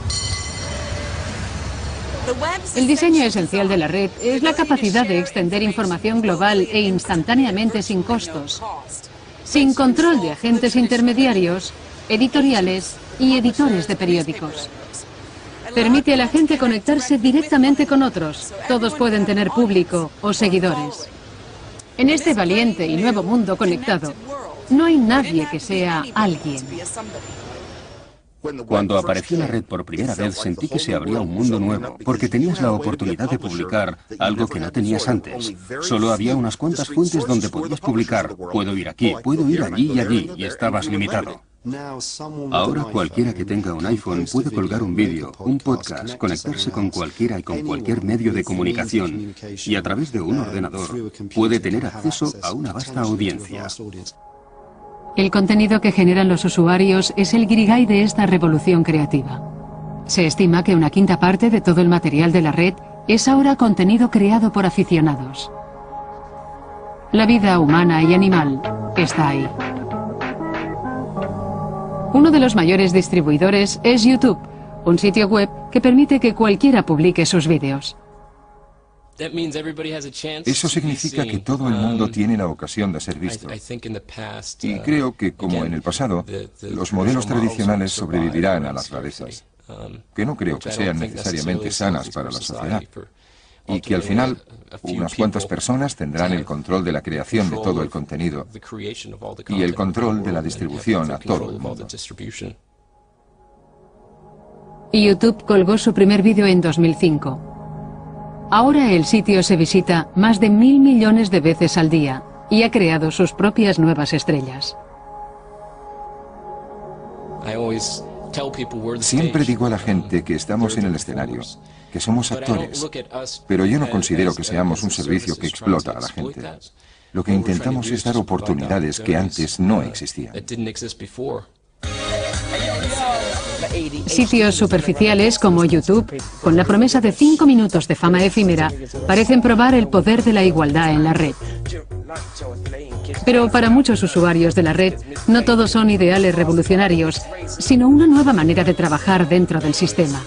El diseño esencial de la red es la capacidad de extender información global e instantáneamente sin costos, sin control de agentes intermediarios, editoriales y editores de periódicos. Permite a la gente conectarse directamente con otros. Todos pueden tener público o seguidores. En este valiente y nuevo mundo conectado, no hay nadie que sea alguien. Cuando apareció la red por primera vez sentí que se abría un mundo nuevo, porque tenías la oportunidad de publicar algo que no tenías antes. Solo había unas cuantas fuentes donde podías publicar. Puedo ir aquí, puedo ir allí y allí, y estabas limitado. Ahora cualquiera que tenga un iPhone puede colgar un vídeo, un podcast, conectarse con cualquiera y con cualquier medio de comunicación, y a través de un ordenador puede tener acceso a una vasta audiencia. El contenido que generan los usuarios es el guirigay de esta revolución creativa. Se estima que 1/5 parte de todo el material de la red es ahora contenido creado por aficionados. La vida humana y animal está ahí. Uno de los mayores distribuidores es YouTube, un sitio web que permite que cualquiera publique sus vídeos. Eso significa que todo el mundo tiene la ocasión de ser visto. Y creo que, como en el pasado, los modelos tradicionales sobrevivirán a las rarezas, que no creo que sean necesariamente sanas para la sociedad. Y que al final, unas cuantas personas tendrán el control de la creación de todo el contenido y el control de la distribución a todo el mundo. YouTube colgó su primer vídeo en 2005. Ahora el sitio se visita más de 1.000 millones de veces al día y ha creado sus propias nuevas estrellas. Siempre digo a la gente que estamos en el escenario, que somos actores, pero yo no considero que seamos un servicio que explota a la gente. Lo que intentamos es dar oportunidades que antes no existían. Sitios superficiales como YouTube, con la promesa de 5 minutos de fama efímera, parecen probar el poder de la igualdad en la red. Pero para muchos usuarios de la red, no todos son ideales revolucionarios, sino una nueva manera de trabajar dentro del sistema.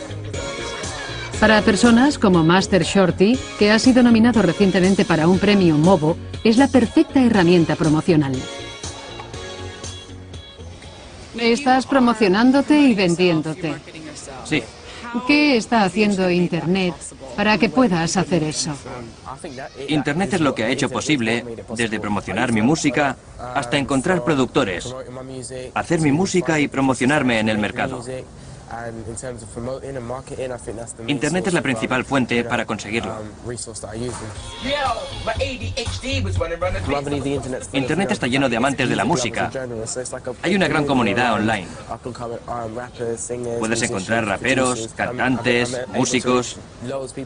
Para personas como Master Shorty, que ha sido nominado recientemente para un premio Movo, es la perfecta herramienta promocional. Estás promocionándote y vendiéndote. Sí. ¿Qué está haciendo Internet para que puedas hacer eso? Internet es lo que ha hecho posible, desde promocionar mi música hasta encontrar productores, hacer mi música y promocionarme en el mercado. Internet es la principal fuente para conseguirlo. Internet está lleno de amantes de la música. Hay una gran comunidad online. Puedes encontrar raperos, cantantes, músicos.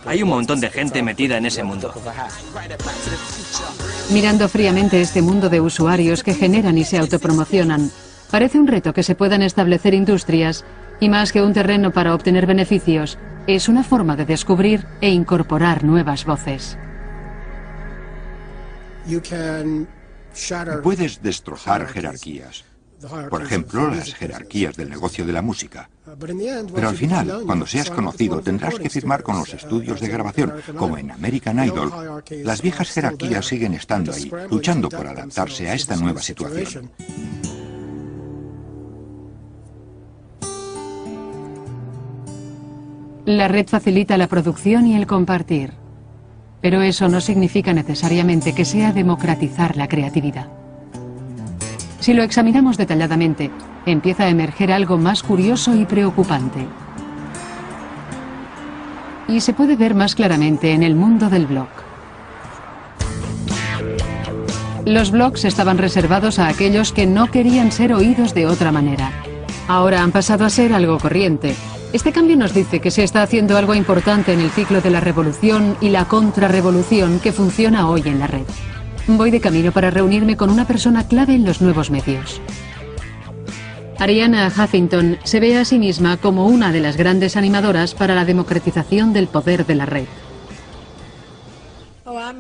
Hay un montón de gente metida en ese mundo. Mirando fríamente este mundo de usuarios que generan y se autopromocionan, parece un reto que se puedan establecer industrias. Y más que un terreno para obtener beneficios, es una forma de descubrir e incorporar nuevas voces. Puedes destrozar jerarquías. Por ejemplo, las jerarquías del negocio de la música. Pero al final, cuando seas conocido, tendrás que firmar con los estudios de grabación. Como en American Idol, las viejas jerarquías siguen estando ahí, luchando por adaptarse a esta nueva situación. La red facilita la producción y el compartir, pero eso no significa necesariamente que sea democratizar la creatividad. Si lo examinamos detalladamente, empieza a emerger algo más curioso y preocupante. Y se puede ver más claramente en el mundo del blog. Los blogs estaban reservados a aquellos que no querían ser oídos de otra manera. Ahora han pasado a ser algo corriente. Este cambio nos dice que se está haciendo algo importante en el ciclo de la revolución y la contrarrevolución que funciona hoy en la red. Voy de camino para reunirme con una persona clave en los nuevos medios. Arianna Huffington se ve a sí misma como una de las grandes animadoras para la democratización del poder de la red.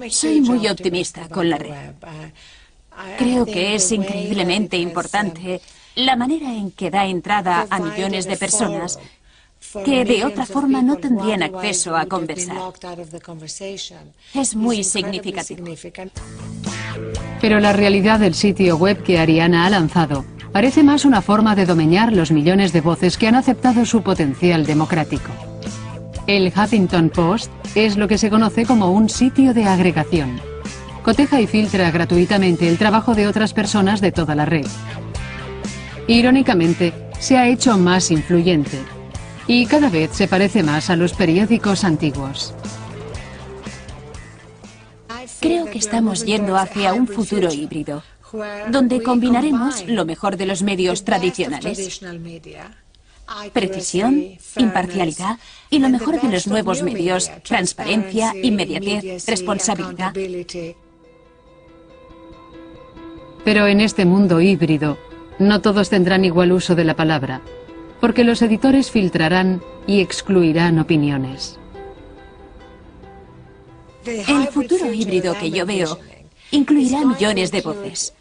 Soy muy optimista con la red. Creo que es increíblemente importante la manera en que da entrada a millones de personas que de otra forma no tendrían acceso a conversar. Es muy significativo. Pero la realidad del sitio web que Arianna ha lanzado parece más una forma de domeñar los millones de voces que han aceptado su potencial democrático. El Huffington Post es lo que se conoce como un sitio de agregación. Coteja y filtra gratuitamente el trabajo de otras personas de toda la red. Irónicamente, se ha hecho más influyente y cada vez se parece más a los periódicos antiguos. Creo que estamos yendo hacia un futuro híbrido, donde combinaremos lo mejor de los medios tradicionales, precisión, imparcialidad y lo mejor de los nuevos medios, transparencia, inmediatez, responsabilidad. Pero en este mundo híbrido, no todos tendrán igual uso de la palabra, porque los editores filtrarán y excluirán opiniones. El futuro híbrido que yo veo incluirá millones de voces,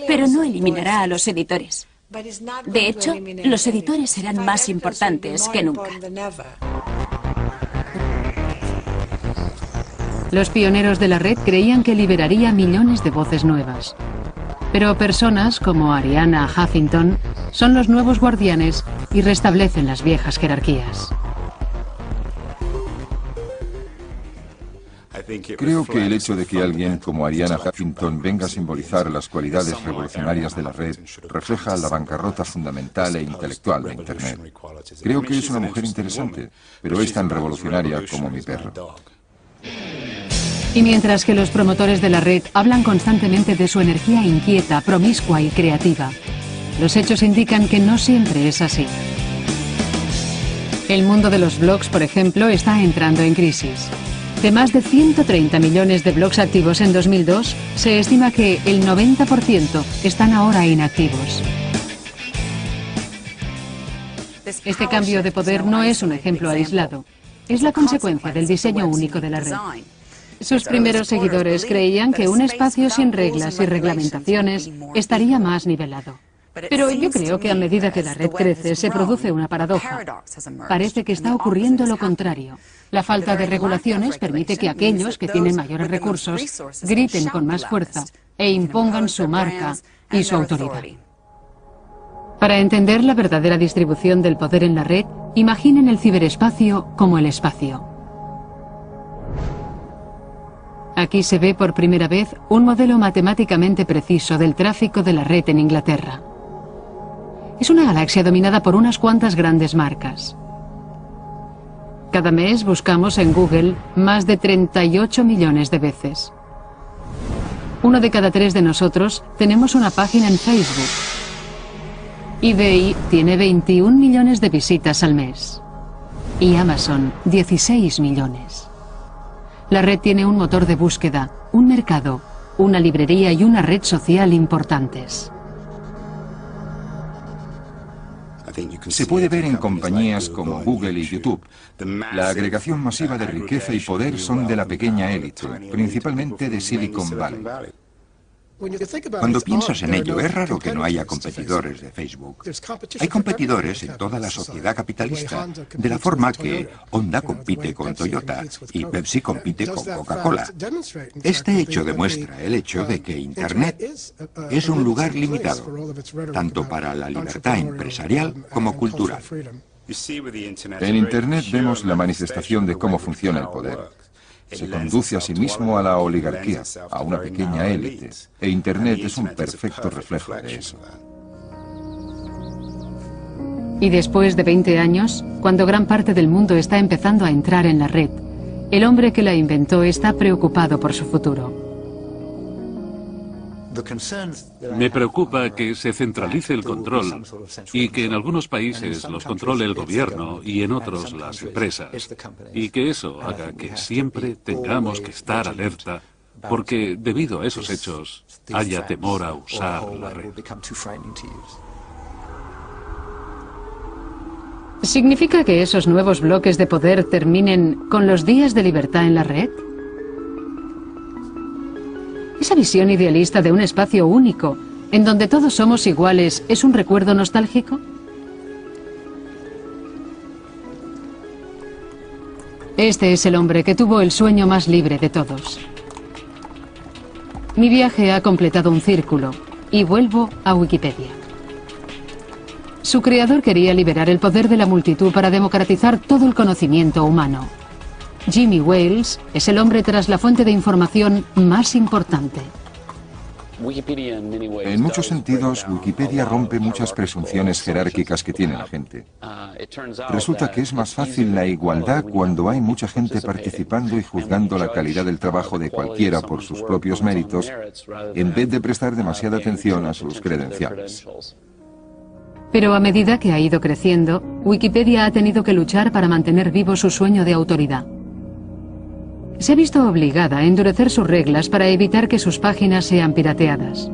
pero no eliminará a los editores. De hecho, los editores serán más importantes que nunca. Los pioneros de la red creían que liberaría millones de voces nuevas. Pero personas como Arianna Huffington son los nuevos guardianes y restablecen las viejas jerarquías. Creo que el hecho de que alguien como Arianna Huffington venga a simbolizar las cualidades revolucionarias de la red refleja la bancarrota fundamental e intelectual de Internet. Creo que es una mujer interesante, pero es tan revolucionaria como mi perro. Y mientras que los promotores de la red hablan constantemente de su energía inquieta, promiscua y creativa, los hechos indican que no siempre es así. El mundo de los blogs, por ejemplo, está entrando en crisis. De más de 130 millones de blogs activos en 2002, se estima que el 90% están ahora inactivos. Este cambio de poder no es un ejemplo aislado. Es la consecuencia del diseño único de la red. Sus primeros seguidores creían que un espacio sin reglas y reglamentaciones estaría más nivelado. Pero yo creo que a medida que la red crece, se produce una paradoja. Parece que está ocurriendo lo contrario. La falta de regulaciones permite que aquellos que tienen mayores recursos griten con más fuerza e impongan su marca y su autoridad. Para entender la verdadera distribución del poder en la red, imaginen el ciberespacio como el espacio. Aquí se ve por primera vez un modelo matemáticamente preciso del tráfico de la red en Inglaterra. Es una galaxia dominada por unas cuantas grandes marcas. Cada mes buscamos en Google más de 38 millones de veces. 1 de cada 3 de nosotros tenemos una página en Facebook. eBay tiene 21 millones de visitas al mes. Y Amazon, 16 millones. La red tiene un motor de búsqueda, un mercado, una librería y una red social importantes. Se puede ver en compañías como Google y YouTube. La agregación masiva de riqueza y poder son de la pequeña élite, principalmente de Silicon Valley. Cuando piensas en ello, es raro que no haya competidores de Facebook. Hay competidores en toda la sociedad capitalista, de la forma que Honda compite con Toyota y Pepsi compite con Coca-Cola. Este hecho demuestra el hecho de que Internet es un lugar limitado, tanto para la libertad empresarial como cultural. En Internet vemos la manifestación de cómo funciona el poder. Se conduce a sí mismo a la oligarquía, a una pequeña élite, e Internet es un perfecto reflejo de eso. Y después de 20 años, cuando gran parte del mundo está empezando a entrar en la red, el hombre que la inventó está preocupado por su futuro. Me preocupa que se centralice el control y que en algunos países los controle el gobierno y en otros las empresas, y que eso haga que siempre tengamos que estar alerta porque debido a esos hechos haya temor a usar la red. ¿Significa que esos nuevos bloques de poder terminen con los días de libertad en la red? ¿Esa visión idealista de un espacio único, en donde todos somos iguales, es un recuerdo nostálgico? Este es el hombre que tuvo el sueño más libre de todos. Mi viaje ha completado un círculo, y vuelvo a Wikipedia. Su creador quería liberar el poder de la multitud para democratizar todo el conocimiento humano. Jimmy Wales es el hombre tras la fuente de información más importante. En muchos sentidos, Wikipedia rompe muchas presunciones jerárquicas que tiene la gente. Resulta que es más fácil la igualdad cuando hay mucha gente participando y juzgando la calidad del trabajo de cualquiera por sus propios méritos, en vez de prestar demasiada atención a sus credenciales. Pero a medida que ha ido creciendo, Wikipedia ha tenido que luchar para mantener vivo su sueño de autoridad. Se ha visto obligada a endurecer sus reglas para evitar que sus páginas sean pirateadas.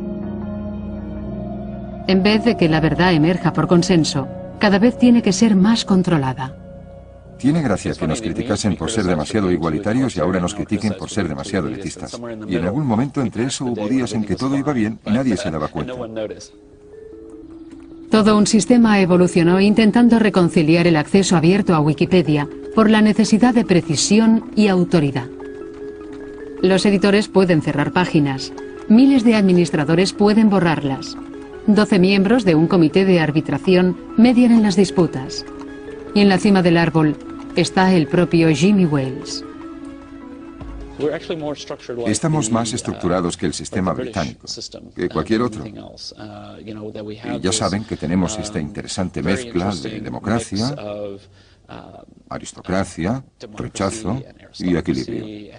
En vez de que la verdad emerja por consenso, cada vez tiene que ser más controlada. Tiene gracia que nos criticasen por ser demasiado igualitarios y ahora nos critiquen por ser demasiado elitistas. Y en algún momento entre eso hubo días en que todo iba bien y nadie se daba cuenta. Todo un sistema evolucionó intentando reconciliar el acceso abierto a Wikipedia por la necesidad de precisión y autoridad. Los editores pueden cerrar páginas, miles de administradores pueden borrarlas, 12 miembros de un comité de arbitración median en las disputas. Y en la cima del árbol está el propio Jimmy Wales. Estamos más estructurados que el sistema británico, que cualquier otro. Y ya saben que tenemos esta interesante mezcla de democracia, aristocracia, rechazo y equilibrio.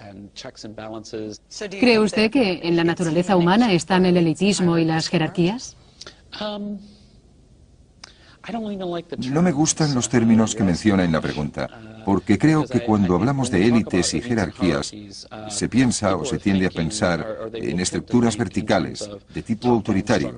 ¿Cree usted que en la naturaleza humana están el elitismo y las jerarquías? No me gustan los términos que menciona en la pregunta, porque creo que cuando hablamos de élites y jerarquías, se piensa o se tiende a pensar en estructuras verticales, de tipo autoritario,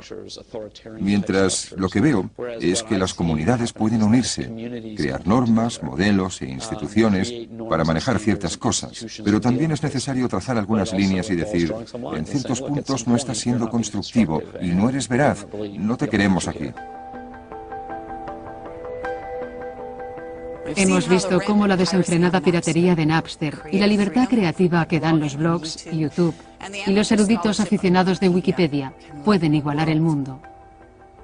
mientras lo que veo es que las comunidades pueden unirse, crear normas, modelos e instituciones para manejar ciertas cosas, pero también es necesario trazar algunas líneas y decir, en ciertos puntos no estás siendo constructivo y no eres veraz, no te queremos aquí. Hemos visto cómo la desenfrenada piratería de Napster y la libertad creativa que dan los blogs, YouTube y los eruditos aficionados de Wikipedia pueden igualar el mundo.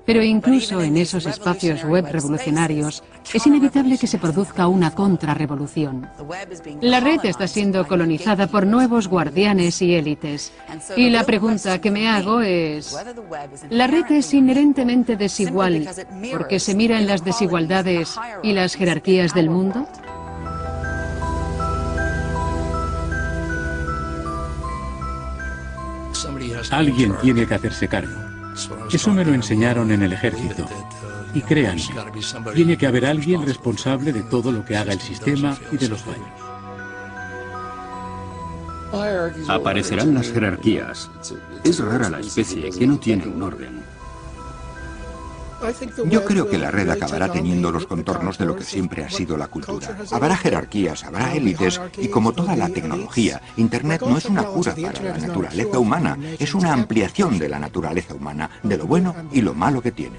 Pero incluso en esos espacios web revolucionarios es inevitable que se produzca una contrarrevolución. La red está siendo colonizada por nuevos guardianes y élites. Y la pregunta que me hago es, ¿la red es inherentemente desigual porque se mira en las desigualdades y las jerarquías del mundo? Alguien tiene que hacerse cargo. Eso me lo enseñaron en el ejército. Y créanme, tiene que haber alguien responsable de todo lo que haga el sistema y de los fallos. Aparecerán las jerarquías. Es rara la especie que no tiene un orden. Yo creo que la red acabará teniendo los contornos de lo que siempre ha sido la cultura. Habrá jerarquías, habrá élites, y como toda la tecnología, Internet no es una cura para la naturaleza humana, es una ampliación de la naturaleza humana, de lo bueno y lo malo que tiene.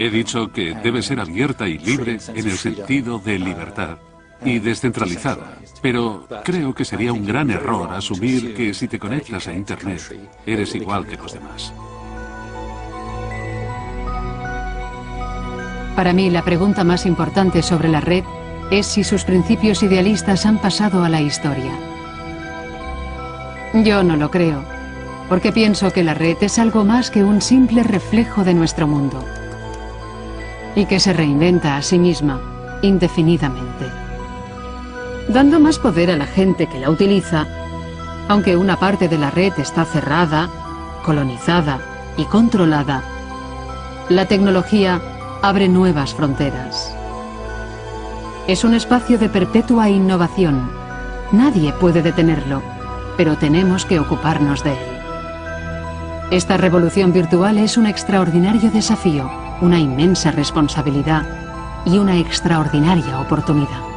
He dicho que debe ser abierta y libre en el sentido de libertad y descentralizada, pero creo que sería un gran error asumir que si te conectas a Internet eres igual que los demás. Para mí, la pregunta más importante sobre la red es si sus principios idealistas han pasado a la historia. Yo no lo creo, porque pienso que la red es algo más que un simple reflejo de nuestro mundo y que se reinventa a sí misma indefinidamente, dando más poder a la gente que la utiliza, aunque una parte de la red está cerrada, colonizada y controlada. La tecnología abre nuevas fronteras. Es un espacio de perpetua innovación. Nadie puede detenerlo, pero tenemos que ocuparnos de él. Esta revolución virtual es un extraordinario desafío, una inmensa responsabilidad y una extraordinaria oportunidad.